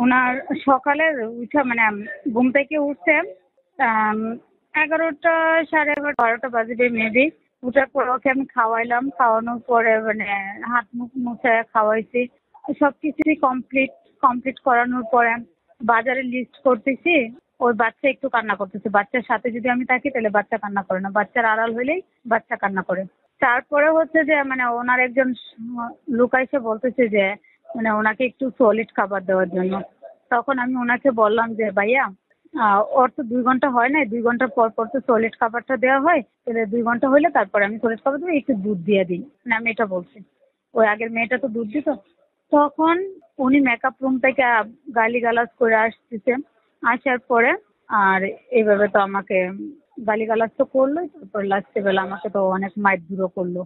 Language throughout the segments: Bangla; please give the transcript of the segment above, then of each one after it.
ওনার সকালের উঠা মানে ঘুম থেকে উঠছে 11টা 11:30 12টা বাজবে মেবি। উঠার পর ওকে আমি খাওয়াইলাম, খাওয়ানোর পরে মানে হাত মুখ মুছে খাওয়াইছি। সবকিছুই কমপ্লিট করানোর পরে বাজারে লিস্ট করতেছি। ওই বাচ্চা একটু কান্না করতেছে। বাচ্চার সাথে যদি আমি থাকি তাহলে বাচ্চা কান্না করে না, বাচ্চার আড়াল হইলেই বাচ্চা কান্না করে। তারপরে হচ্ছে যে মানে ওনার একজন লোক এসে বলতেছে যে মানে ওনাকে একটু সলিড খাবার দেওয়ার জন্য। তখন আমি ওনাকে বললাম যে ভাইয়া ওর তো 2 ঘন্টা হয় নাই, 2 ঘন্টা পর পর তো সলিড খাবারটা দেওয়া হয়, তাহলে 2 ঘন্টা হলে তারপরে আমি সলিড খাবার দেবো, একটু দুধ দিয়ে দিই। মানে আমি এটা বলছি। ওই আগের মেয়েটা তো দুধ দিত। তখন উনি মেকআপ রুম থেকে গালিগালাজ করে আসতেছে। আসার পরে আর এইভাবে তো আমাকে গালিগালাজ তো করলোই, তারপর লাস্টে বেলা আমাকে তো অনেক মারধরও করলো।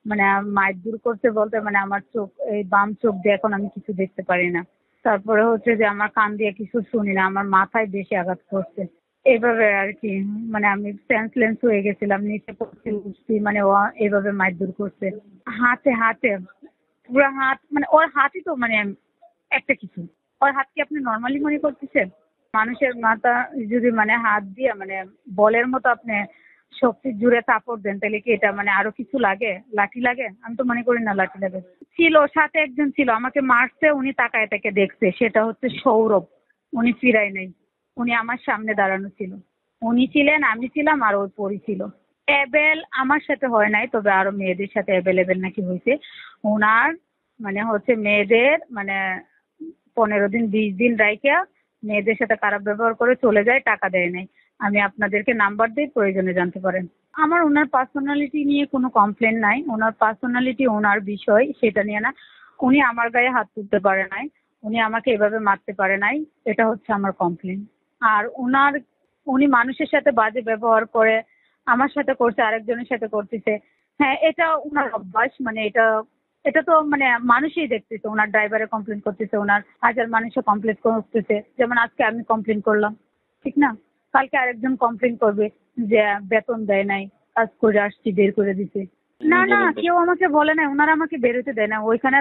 মানে মারধর করতে বলতে মানে আমার চোখ, এই বাম চোখ দিয়ে এখন আমি কিছু দেখতে পারি না। তারপরে হচ্ছে যে আমার কান দিয়ে কিছু শুনি না, আমার মাথায় বেশি আঘাত করছে। এভাবে আর কি মানে আমি সেন্সলেস হয়ে গেছিলাম, নিচে পড়ছি উঠছি, মানে ও এভাবে মারধর করছে। হাতে হাতে পুরো হাত, মানে ওর হাতই তো মানে একটা কিছু। ওর হাত কি আপনি নর্মালি মনে করতেছেন? মানুষের মাথা যদি মানে হাত দিয়ে মানে বলের মতো আপনি শক্তি জুড়ে কাপড় দেন তাহলে কি এটা মানে আরো কিছু লাগে, লাঠি লাগে? আমি তো মনে করি না লাঠি লাগে। ছিল সাথে একজন ছিল, আমাকে মারছে, উনি তাকায় তাকে দেখছে, সেটা হচ্ছে সৌরভ। উনি ফিরায় নাই, উনি আমার সামনে দাঁড়ানো ছিল। উনি ছিলেন, আমি ছিলাম, আর ওই পরি ছিল। অ্যাবেল আমার সাথে হয় নাই, তবে আরো মেয়েদের সাথে অ্যাভেলেবেল নাকি হয়েছে। ওনার মানে হচ্ছে মেয়েদের মানে 15 দিন 20 দিন রাইখা মেয়েদের সাথে খারাপ ব্যবহার করে চলে যায়, টাকা দেয় নাই। আমি আপনাদেরকে নাম্বার দিই, প্রয়োজনে জানতে পারেন। আমার ওনার পার্সোনালিটি নিয়ে কোনো কমপ্লেন নাই। ওনার পার্সোনালিটি ওনার বিষয়, সেটা নিয়ে না। উনি আমার গায়ে হাত তুলতে পারে নাই, উনি আমাকে এভাবে মারতে পারে নাই, এটা হচ্ছে আমার কমপ্লেন। আর উনি মানুষের সাথে বাজে ব্যবহার করে, আমার সাথে করছে, আরেকজনের সাথে করতেছে। হ্যাঁ, এটা উনার অভ্যাস। মানে এটা এটা তো মানে মানুষই দেখতেছে। ওনার ড্রাইভারে কমপ্লেন করতেছে, ওনার হাজার মানুষে কমপ্লেন করতেছে। যেমন আজকে আমি কমপ্লেন করলাম, ঠিক না? কালকে আরেকজন কমপ্লেন করবে যে বেতন দেয় নাই, কাজ করে আসছি বের করে দিছে। না না, কেউ আমাকে বলে নাই, ওনারা আমাকে বেরোতে দেয় না। ওইখানে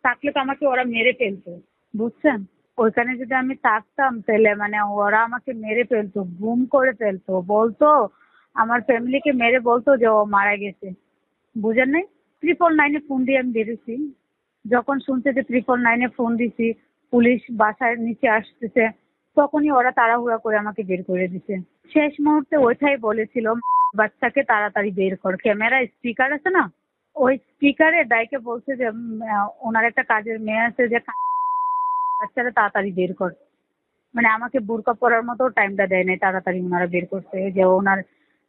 থাকলে তো আমাকে ওরা মেরে ফেলতো, বুঝছেন? ওইখানে যদি আমি থাকতাম তাহলে মানে ওরা আমাকে মেরে ফেলতো, গুম করে ফেলতো, বলতো আমার ফ্যামিলিকে মেরে বলতো যে ও মারা গেছে। বুঝেন নাই? 999-এ ফোন দিয়ে আমি বেরোছি। যখন শুনছে যে 999-এ ফোন দিছি, পুলিশ বাসার নিচে আসতেছে, তখনই ওরা তাড়াহুড়া করে আমাকে বের করে দিছে। শেষ মুহূর্তে ওইটাই বলেছিল, বাচ্চাকে তাড়াতাড়ি বের কর। ক্যামেরা স্পিকার আছে না, ওই স্পিকারে ডাইকে বলছে যে ওনার একটা কাজের মেয়ে আছে, যে বাচ্চারা তাড়াতাড়ি বের কর। মানে আমাকে বোরকা পরার মতো টাইমটা দেয় নাই, তাড়াতাড়ি ওনারা বের করছে। যে ওনার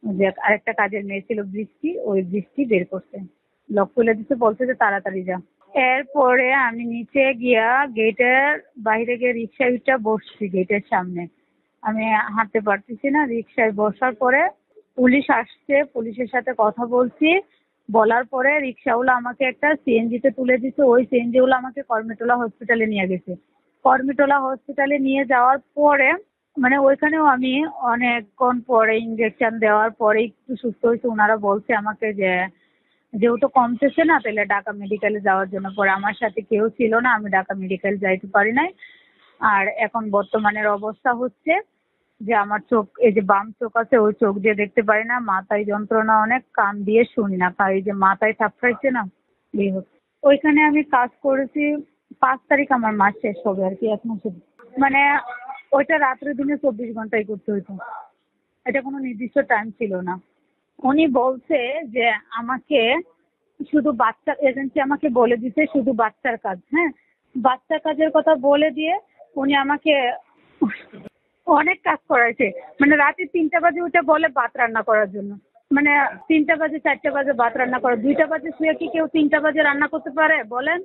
যে আরেকটা কাজের মেয়ে ছিল বৃষ্টি, ওই বৃষ্টি বের করছে, লক খুলে দিতে বলছে যে তাড়াতাড়ি যা। এরপরে আমি নিচে গিয়া গেটের বাইরে গিয়ে রিক্সায় উঠে বসছি গেটের সামনে। আমি হাঁটতে পারতেছি না। রিক্সায় বসার পরে পুলিশ আসছে, পুলিশের সাথে কথা বলছি। বলার পরে রিক্সাওয়ালা আমাকে একটা সিএনজিতে তুলে দিচ্ছে। ওই সিএনজিওয়ালা আমাকে কর্মেটোলা হসপিটালে নিয়ে গেছে। কর্মিটোলা হসপিটালে নিয়ে যাওয়ার পরে মানে ওইখানেও আমি অনেকক্ষণ পরে ইঞ্জেকশন দেওয়ার পরে একটু সুস্থ হয়েছে। ওনারা বলছে আমাকে যে যেহেতু কমতেছে না তাহলে ঢাকা মেডিকেলে যাওয়ার জন্য। পরে আমার সাথে কেউ ছিল না, আমি ঢাকা মেডিকেল যাইতে পারি নাই। আর এখন বর্তমানের অবস্থা হচ্ছে যে আমার চোখ, এই যে বাম চোখ আছে, ওই চোখ দিয়ে দেখতে পারি না, মাথায় যন্ত্রণা অনেক, কান দিয়ে শুনি না, এই যে মাথায় থাপড়াইছে না, এই হচ্ছে। ওইখানে আমি কাজ করেছি, 5 তারিখ আমার মাস শেষ হবে আর কি, 1 মাসের। মানে ওইটা রাত্রে দিনে 24 ঘন্টাই করতে হইতো, এটা কোনো নির্দিষ্ট টাইম ছিল না। উনি বলছে যে আমাকে শুধু বাচ্চার এজেন্সি আমাকে বলে দিছে শুধু বাচ্চার কাজ। হ্যাঁ, বাচ্চার কাজের কথা বলে দিয়ে উনি আমাকে অনেক কাজ করাইছে। মানে রাতে 3টা বাজে উঠে বলে ভাত রান্না করার জন্য। মানে 3টা বাজে 4টা বাজে ভাত রান্না করে, 2টা বাজে শুয়ে কি কেউ 3টা বাজে রান্না করতে পারে বলেন?